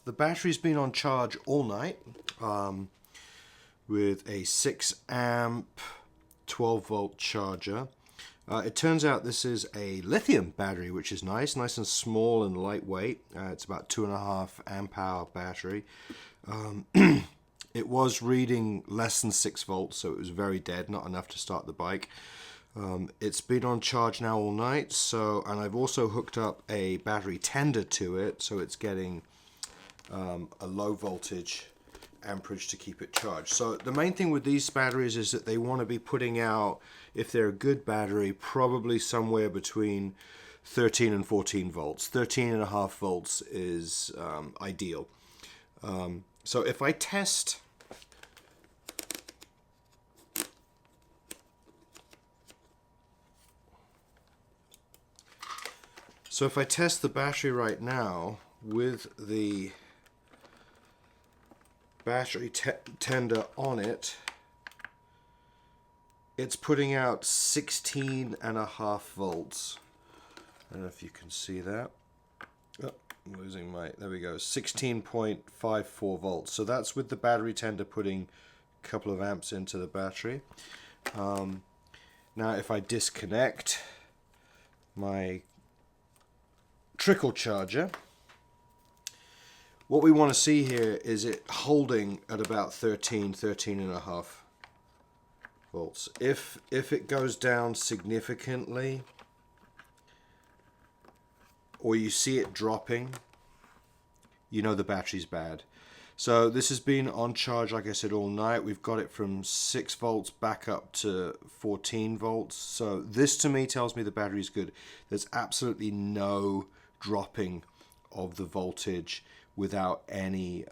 The battery's been on charge all night with a 6 amp 12 volt charger. It turns out this is a lithium battery, which is nice and small and lightweight. It's about 2.5 amp hour battery. It was reading less than 6 volts, so it was very dead, not enough to start the bike. It's been on charge now all night, and I've also hooked up a battery tender to it, so it's getting a low voltage amperage to keep it charged. So the main thing with these batteries is that they want to be putting out, if they're a good battery, probably somewhere between 13 and 14 volts. 13.5 volts is ideal. So if I test the battery right now with the battery tender on it, it's putting out 16.5 volts. I don't know if you can see that. Oh, I'm losing there we go, 16.54 volts. So that's with the battery tender putting a couple of amps into the battery. Now if I disconnect my trickle charger, what we want to see here is it holding at about 13.5 volts. If it goes down significantly, or you see it dropping, you know the battery's bad. So this has been on charge, like I said, all night. We've got it from 6 volts back up to 14 volts. So this to me tells me the battery's good. There's absolutely no dropping of the voltage without any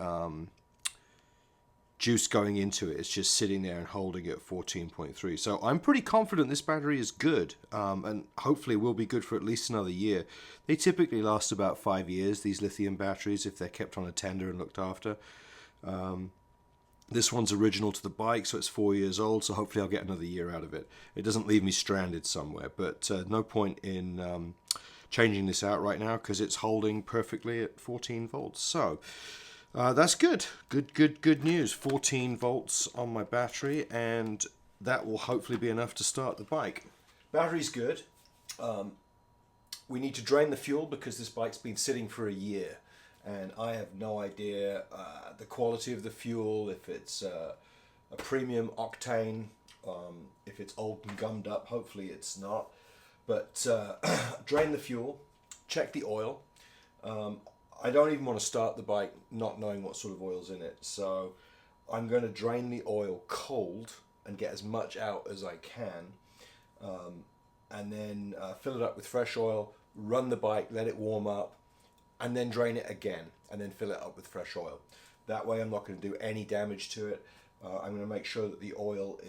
juice going into it. It's just sitting there and holding at 14.3. So I'm pretty confident this battery is good, and hopefully will be good for at least another year. They typically last about 5 years, these lithium batteries, if they're kept on a tender and looked after. This one's original to the bike, so it's 4 years old, so hopefully I'll get another year out of it. It doesn't leave me stranded somewhere, but no point in changing this out right now because it's holding perfectly at 14 volts. So that's good. Good news. 14 volts on my battery, and that will hopefully be enough to start the bike. Battery's good. We need to drain the fuel because this bike's been sitting for a year, and I have no idea the quality of the fuel, if it's a premium octane, if it's old and gummed up. Hopefully it's not. But drain the fuel, check the oil. I don't even want to start the bike not knowing what sort of oil's in it. So I'm going to drain the oil cold and get as much out as I can. And then fill it up with fresh oil, run the bike, let it warm up, and then drain it again, and then fill it up with fresh oil. That way I'm not going to do any damage to it. I'm going to make sure that the oil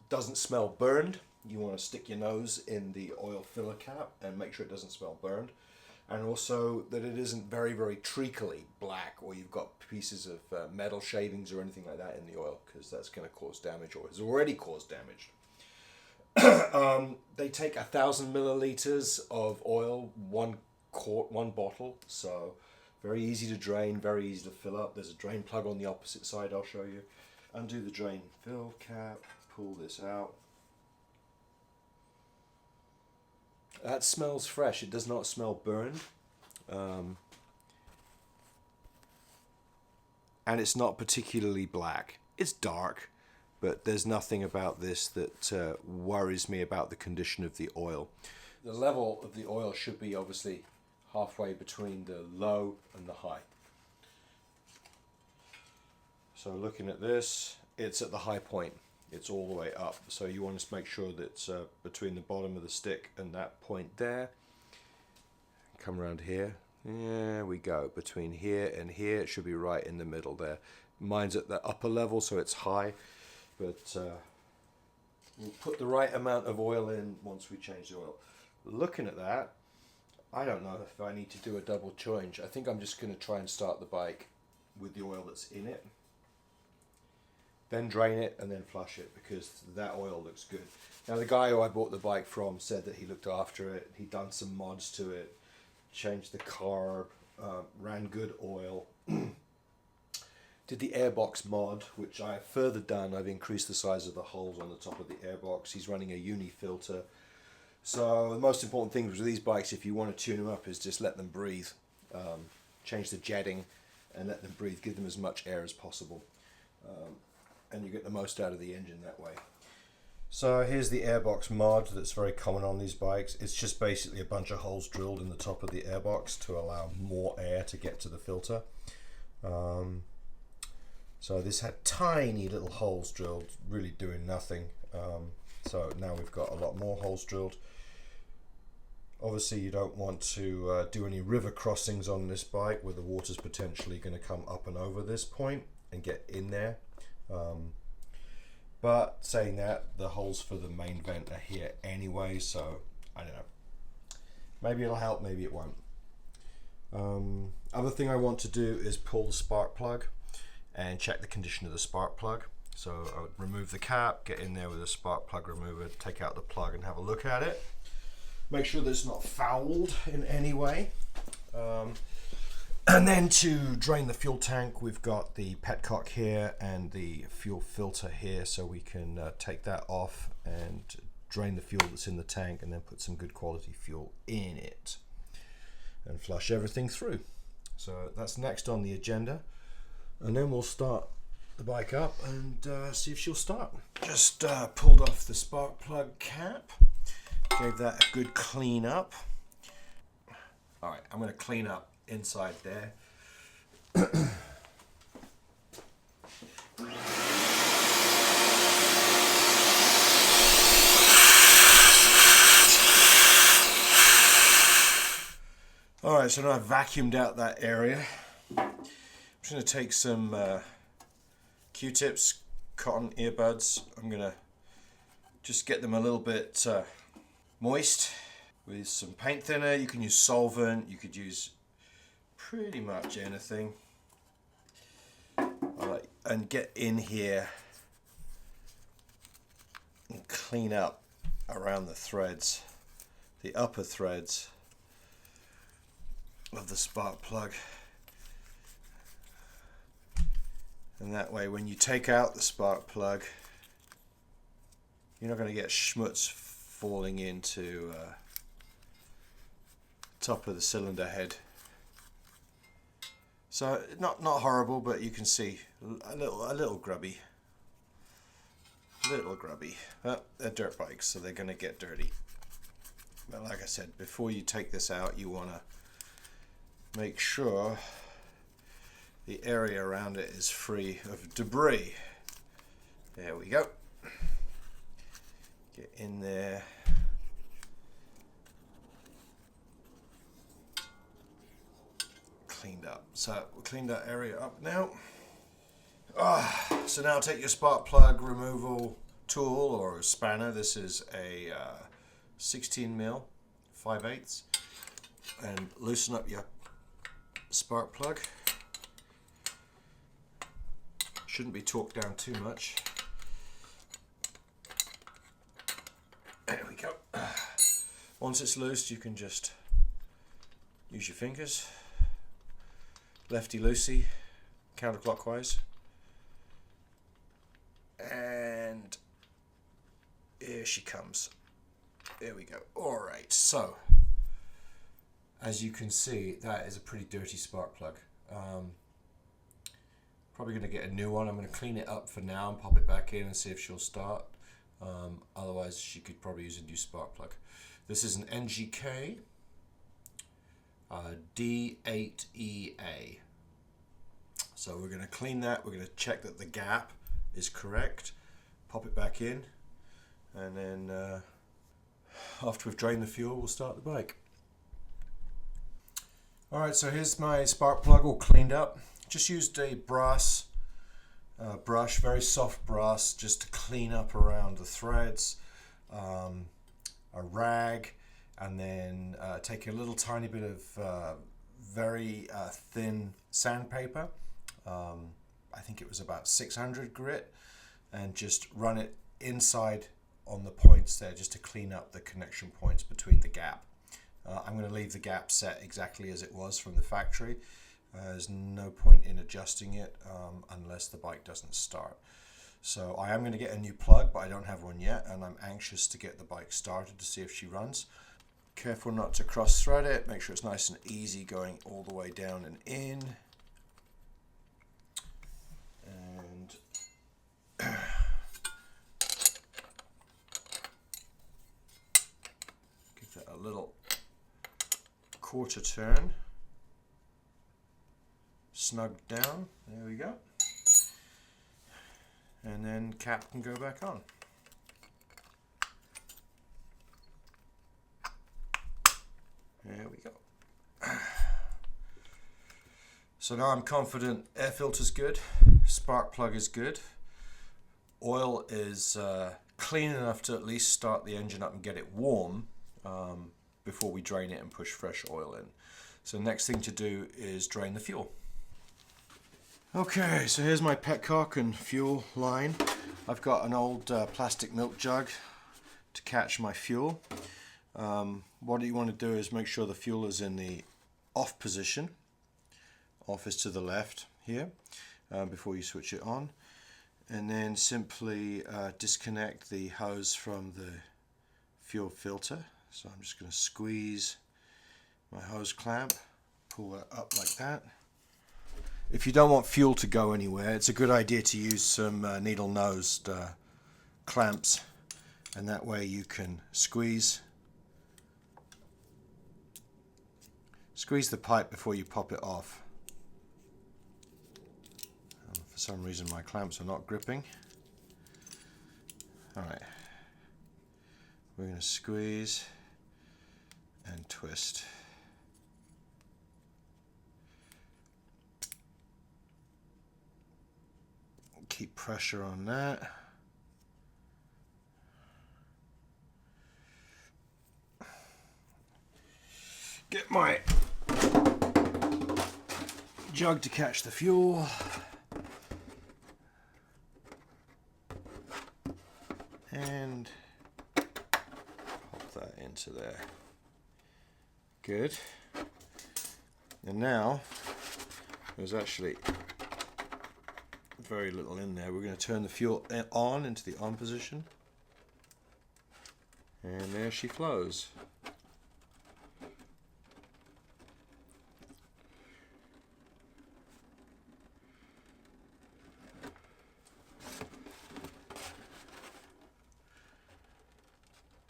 doesn't smell burned. You want to stick your nose in the oil filler cap and make sure it doesn't smell burned. And also that it isn't very, very treacly black, or you've got pieces of metal shavings or anything like that in the oil, because that's going to cause damage, or has already caused damage. They take 1,000 milliliters of oil, one bottle, so very easy to drain, very easy to fill up. There's a drain plug on the opposite side, I'll show you. Undo the drain fill cap, pull this out. That smells fresh. It does not smell burned. And it's not particularly black. It's dark, but there's nothing about this that worries me about the condition of the oil. The level of the oil should be obviously halfway between the low and the high. So looking at this, it's at the high point. It's all the way up, so you want to make sure that it's between the bottom of the stick and that point there. Come around here. There we go. Between here and here, it should be right in the middle there. Mine's at the upper level, so it's high, but we'll put the right amount of oil in once we change the oil. Looking at that, I don't know if I need to do a double change. I think I'm just going to try and start the bike with the oil that's in it. then drain it and then flush it because that oil looks good. Now the guy who I bought the bike from said that he looked after it, he'd done some mods to it, changed the carb, ran good oil, did the AirBox mod, which I have further done. I've increased the size of the holes on the top of the AirBox. He's running a uni filter. So the most important thing with these bikes, if you want to tune them up, is just let them breathe. Change the jetting and let them breathe. Give them as much air as possible. And you get the most out of the engine that way. So here's the AirBox mod that's very common on these bikes. It's just basically a bunch of holes drilled in the top of the AirBox to allow more air to get to the filter. So this had tiny little holes drilled, really doing nothing. So now we've got a lot more holes drilled. Obviously you don't want to do any river crossings on this bike where the water's potentially going to come up and over this point and get in there. But saying that, the holes for the main vent are here anyway, so I don't know. Maybe it'll help, maybe it won't. Other thing I want to do is pull the spark plug and check the condition of the spark plug. So I would remove the cap, get in there with a spark plug remover, take out the plug and have a look at it. Make sure that it's not fouled in any way. And then to drain the fuel tank, we've got the petcock here and the fuel filter here, so we can take that off and drain the fuel that's in the tank and then put some good quality fuel in it and flush everything through. So that's next on the agenda, and then we'll start the bike up and see if she'll start. Just pulled off the spark plug cap, gave that a good clean up. All right, I'm going to clean up inside there. All right, so now I've vacuumed out that area. I'm just going to take some Q-tips, cotton earbuds. I'm going to just get them a little bit moist with some paint thinner. You can use solvent, you could use pretty much anything. And get in here and clean up around the threads, the upper threads of the spark plug. And that way when you take out the spark plug, you're not going to get schmutz falling into top of the cylinder head. So not horrible, but you can see a little grubby. But they're dirt bikes, so they're going to get dirty. But like I said, before you take this out, you want to make sure the area around it is free of debris. There we go. Get in there. Cleaned up. So we'll clean that area up now. So now take your spark plug removal tool or spanner. This is a 16mm 5/8, and loosen up your spark plug. Shouldn't be torqued down too much. There we go. Once it's loose, you can just use your fingers, lefty loosey, counterclockwise, and here she comes. There we go. All right, so as you can see, that is a pretty dirty spark plug. Probably going to get a new one. I'm going to clean it up for now and pop it back in and see if she'll start. Otherwise, she could probably use a new spark plug. This is an NGK D8EA. So we're going to clean that. We're going to check that the gap is correct. Pop it back in, and then after we've drained the fuel, we'll start the bike. All right, so here's my spark plug all cleaned up. Just used a brass brush, very soft brass, just to clean up around the threads, a rag, and then take a little tiny bit of very thin sandpaper. I think it was about 600 grit, and just run it inside on the points there just to clean up the connection points between the gap. I'm going to leave the gap set exactly as it was from the factory. There's no point in adjusting it unless the bike doesn't start. So I am going to get a new plug, but I don't have one yet, and I'm anxious to get the bike started to see if she runs. Careful not to cross thread it, make sure it's nice and easy going all the way down and in. And give that a little quarter turn. Snug down, there we go. And then cap can go back on. There we go. So now I'm confident air filter's good, spark plug is good, oil is clean enough to at least start the engine up and get it warm before we drain it and push fresh oil in. So next thing to do is drain the fuel. Okay, so here's my petcock and fuel line. I've got an old plastic milk jug to catch my fuel. What you want to do is make sure the fuel is in the off position. Off is to the left here before you switch it on. And then simply disconnect the hose from the fuel filter. So I'm just going to squeeze my hose clamp, pull that up like that. If you don't want fuel to go anywhere, it's a good idea to use some needle-nosed clamps, and that way you can squeeze the pipe before you pop it off. For some reason my clamps are not gripping. Alright, we're going to squeeze and twist. Keep pressure on that. Get my jug to catch the fuel. And pop that into there. Good. And now there's actually very little in there. We're going to turn the fuel on into the on position, and there she flows.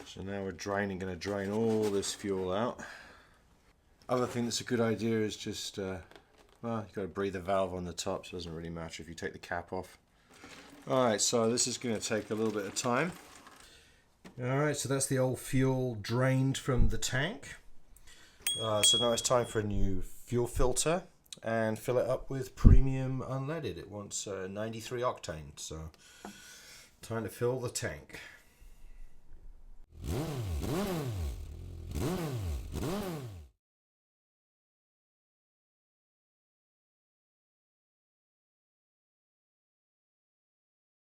So now we're going to drain all this fuel out. Other thing that's a good idea is just well, you've got a breather valve on the top, so it doesn't really matter if you take the cap off. Alright, so this is going to take a little bit of time. Alright, so that's the old fuel drained from the tank. So now it's time for a new fuel filter and fill it up with premium unleaded. It wants 93 octane, so time to fill the tank.